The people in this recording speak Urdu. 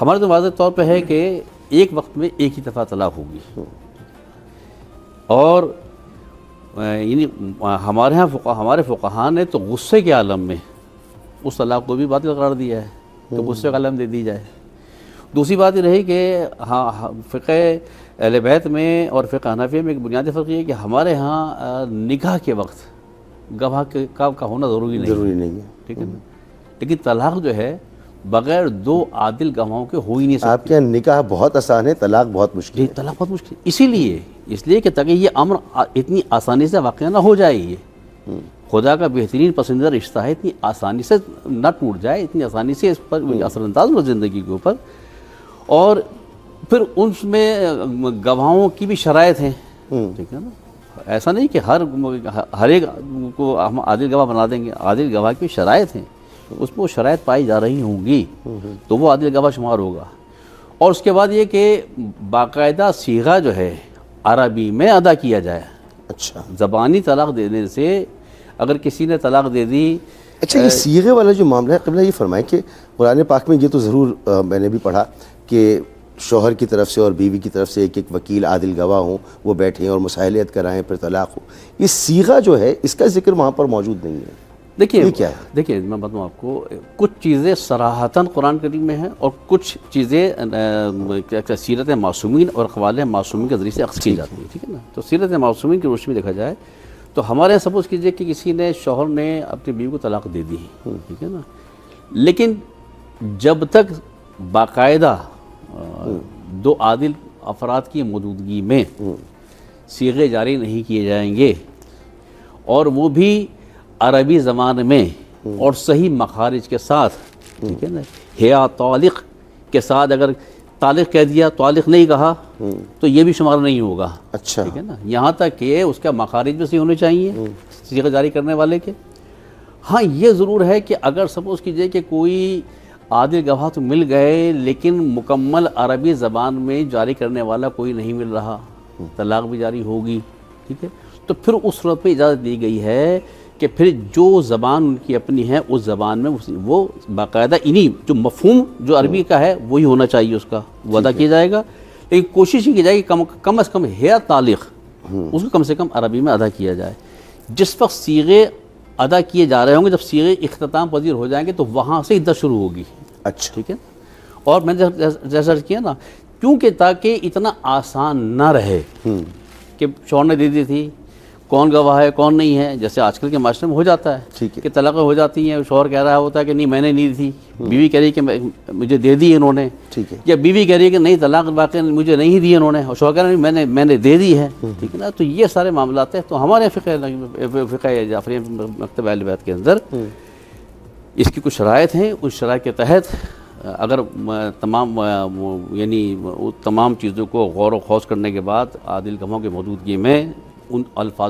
ہمارے تو واضح طور پہ ہے کہ ایک وقت میں ایک ہی دفعہ طلاق ہوگی، اور یعنی ہمارے فقہاء نے تو غصے کے عالم میں اس طلاق کو بھی باطل قرار دیا ہے کہ غصے کا عالم دے دی جائے۔ دوسری بات یہ رہی کہ فقہ اہل بیت میں اور فقہ حنفیہ میں ایک بنیادی فرق یہ ہے کہ ہمارے ہاں نکاح کے وقت گواہ کا ہونا ضروری نہیں ہے، ٹھیک ہے نا، لیکن طلاق جو ہے بغیر دو عادل گواہوں کے ہو ہی نہیں سکتی۔ آپ کے یہاں نکاح بہت آسان ہے، طلاق بہت مشکل ہے۔ طلاق بہت مشکل، اس لیے کہ تاکہ یہ امر اتنی آسانی سے واقع نہ ہو جائے، یہ خدا کا بہترین پسندیدہ رشتہ ہے، اتنی آسانی سے نہ ٹوٹ جائے، اتنی آسانی سے اس پر اثر انداز ہو زندگی کے اوپر۔ اور پھر اس میں گواہوں کی بھی شرائط ہیں، ٹھیک ہے نا، ایسا نہیں کہ ہر ایک کو ہم عادل گواہ بنا دیں گے، عادل گواہ کی شرائط ہیں، اس میں وہ شرائط پائی جا رہی ہوں گی تو وہ عادل گواہ شمار ہوگا۔ اور اس کے بعد یہ کہ باقاعدہ صیغہ جو ہے عربی میں ادا کیا جائے۔ اچھا، زبانی طلاق دینے سے اگر کسی نے طلاق دے دی، اچھا یہ صیغے والا جو معاملہ ہے، قبلہ یہ فرمائیں کہ قرآن پاک میں یہ تو ضرور میں نے بھی پڑھا کہ شوہر کی طرف سے اور بیوی کی طرف سے ایک وکیل عادل گواہ ہوں، وہ بیٹھیں اور مسائلیت کرائیں، پھر طلاق ہو۔ یہ صیغہ جو ہے اس کا ذکر وہاں پر موجود نہیں ہے، یہ کیا ہے؟ دیکھیے میں بتاؤں آپ کو، کچھ چیزیں صراحتاً قرآن کریم میں ہیں اور کچھ چیزیں سیرت معصومین اور اقوال معصومین کے ذریعے سے اخذ کی جاتی ہیں، ٹھیک ہے نا۔ تو سیرت معصومین کی روشنی میں دیکھا جائے تو ہمارے یہاں سپوز کیجئے کہ کسی نے، شوہر نے اپنی بیوی کو طلاق دے دی، ٹھیک ہے نا، لیکن جب تک باقاعدہ دو عادل افراد کی موجودگی میں صیغے جاری نہیں کیے جائیں گے، اور وہ بھی عربی زبان میں اور صحیح مخارج کے ساتھ، ٹھیک ہے نا، یا طالق کے ساتھ اگر طالق کہہ دیا، طالق نہیں کہا تو یہ بھی شمار نہیں ہوگا، اچھا، ٹھیک ہے نا، یہاں تک کہ اس کا مخارج بھی صحیح ہونے چاہیے صیغہ جاری کرنے والے کے۔ ہاں یہ ضرور ہے کہ اگر سپوز کیجئے کہ کوئی عادل گواہ تو مل گئے لیکن مکمل عربی زبان میں جاری کرنے والا کوئی نہیں مل رہا، طلاق بھی جاری ہوگی، ٹھیک ہے، تو پھر اس صورت پہ اجازت دی گئی ہے کہ پھر جو زبان ان کی اپنی ہے اس زبان میں وہ باقاعدہ انہی جو مفہوم جو عربی کا ہے وہی ہونا چاہیے، اس کا وہ ادا کیا جائے گا، لیکن کوشش کی جائے کہ کم از کم ہے طالق اس کو کم سے کم عربی میں ادا کیا جائے۔ جس وقت صیغے ادا کیے جا رہے ہوں گے، جب صیغے اختتام پذیر ہو جائیں گے تو وہاں سے عدت شروع ہوگی، اچھا، ٹھیک ہے۔ اور میں نے جیسا کیا نا، کیونکہ تاکہ اتنا آسان نہ رہے کہ شوہر نے دے دی تھی، کون گواہ ہے کون نہیں ہے، جیسے آج کل کے معاشرے میں ہو جاتا ہے، ٹھیک ہے، کہ طلاقیں ہو جاتی ہیں، شوہر کہہ رہا ہوتا ہے کہ نہیں میں نے نہیں دی تھی، بیوی کہہ رہی کہ مجھے دے دی انہوں نے، ٹھیک ہے، یا بیوی کہہ رہی ہے کہ نہیں طلاق واقع مجھے نہیں دی انہوں نے، اور شوہر کہہ رہا ہے میں نے دے دی ہے، ٹھیک ہے نا۔ تو یہ سارے معاملات ہیں، تو ہمارے فقہ جعفری مکتب اہل بیت کے اندر اس کی کچھ شرائط ہیں، اس شرائط کے تحت اگر تمام چیزوں کو غور و خوض کرنے کے بعد عادل گواہوں کی موجودگی میں ان الفاظ